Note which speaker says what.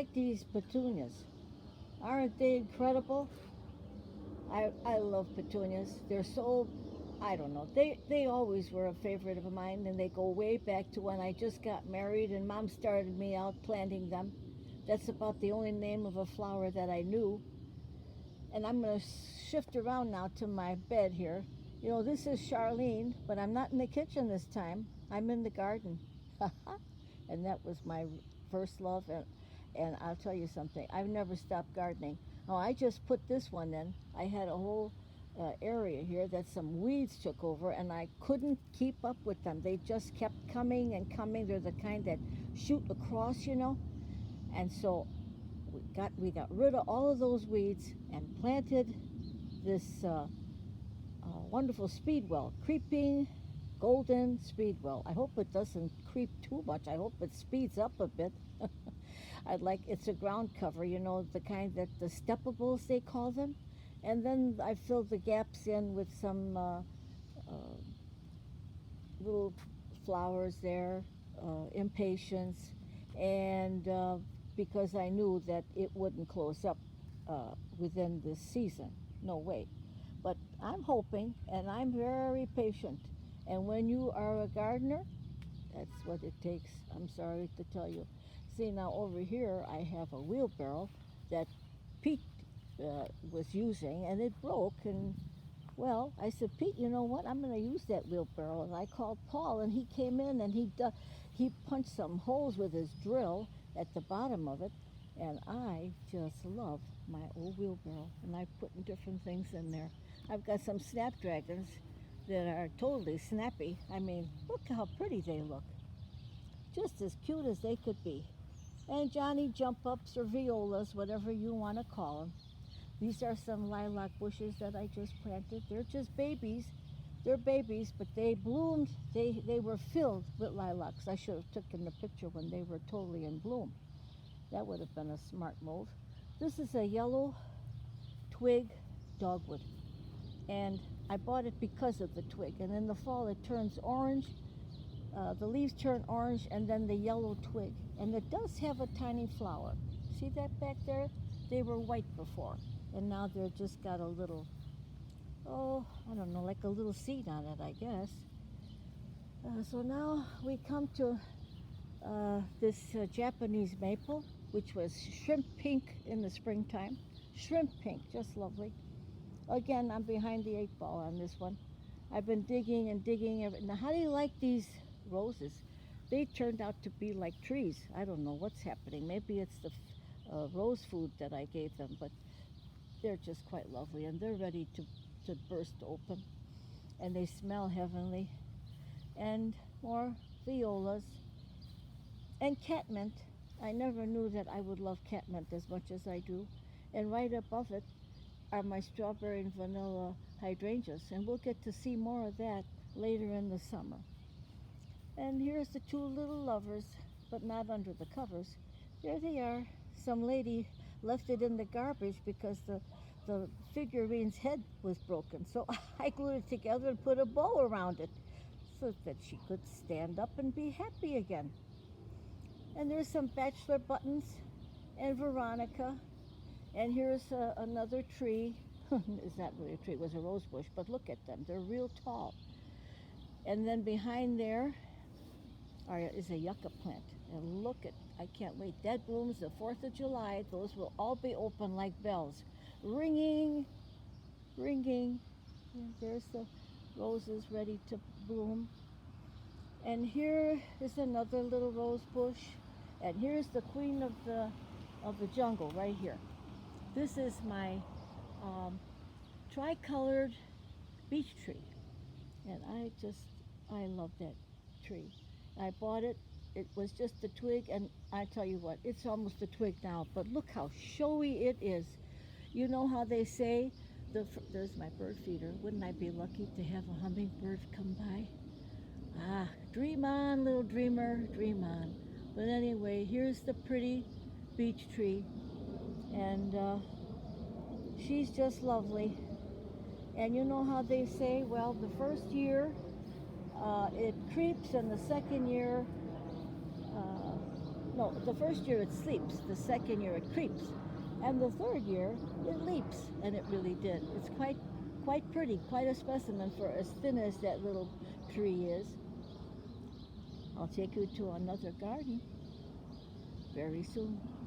Speaker 1: like these petunias? Aren't they incredible? I love petunias. They're so, I don't know. They always were a favorite of mine, and they go way back to when I just got married and Mom started me out planting them. That's about the only name of a flower that I knew. And I'm going to shift around now to my bed here. You know, this is Charlene, but I'm not in the kitchen this time. I'm in the garden. And that was my first love. And I'll tell you something, I've never stopped gardening. Oh, I just put this one in. I had a whole area here that some weeds took over, and I couldn't keep up with them. They just kept coming and coming. They're the kind that shoot across, you know. And so we got rid of all of those weeds and planted this wonderful speedwell, creeping golden speedwell. I hope it doesn't creep too much. I hope it speeds up a bit. It's a ground cover, you know, the kind that the steppables they call them. And then I filled the gaps in with some little flowers there, impatience, and because I knew that it wouldn't close up within this season. No way. But I'm hoping, and I'm very patient. And when you are a gardener, that's what it takes. I'm sorry to tell you. See, now over here I have a wheelbarrow that Pete was using, and it broke. And well, I said, Pete, you know what? I'm going to use that wheelbarrow. And I called Paul, and he came in and he punched some holes with his drill at the bottom of it. And I just love my old wheelbarrow, and I put different things in there. I've got some snapdragons that are totally snappy. I mean, look how pretty they look. Just as cute as they could be. And Johnny jump ups or violas, whatever you want to call them. These are some lilac bushes that I just planted. They're just babies. They're babies, but they bloomed. They were filled with lilacs. I should have taken the picture when they were totally in bloom. That would have been a smart move. This is a yellow twig dogwood, and I bought it because of the twig. And in the fall it turns orange. The leaves turn orange, and then the yellow twig. And it does have a tiny flower. See that back there? They were white before, and now they're just got a little, oh, I don't know, like a little seed on it, I guess. So now we come to this Japanese maple, which was shrimp pink in the springtime. Shrimp pink, just lovely. Again, I'm behind the 8 ball on this one. I've been digging and digging. Now, how do you like these roses? They turned out to be like trees. I don't know what's happening. Maybe it's the rose food that I gave them, but they're just quite lovely, and they're ready to burst open, and they smell heavenly. And more violas and catmint. I never knew that I would love catmint as much as I do. And right above it are my strawberry and vanilla hydrangeas, and we'll get to see more of that later in the summer. And here's the two little lovers, but not under the covers. There they are. Some lady left it in the garbage because the figurine's head was broken. So I glued it together and put a bow around it so that she could stand up and be happy again. And there's some bachelor buttons and Veronica. And here's another tree. It's not really a tree, it was a rose bush, but look at them. They're real tall. And then behind there is a yucca plant. And look at, I can't wait. That blooms the 4th of July. Those will all be open like bells. Ringing, ringing. And there's the roses ready to bloom. And here is another little rose bush. And here's the queen of the jungle right here. This is my tricolored beech tree. And I love that tree. I bought it. It was just a twig, and I tell you what, it's almost a twig now, but look how showy it is. You know how they say, there's my bird feeder. Wouldn't I be lucky to have a hummingbird come by? Ah, dream on, little dreamer, dream on. But anyway, here's the pretty beech tree, and she's just lovely. And you know how they say, well, the first year it creeps, and the second year, No, the first year it sleeps, the second year it creeps, and the third year it leaps, and it really did. It's quite pretty, quite a specimen for as thin as that little tree is. I'll take you to another garden very soon.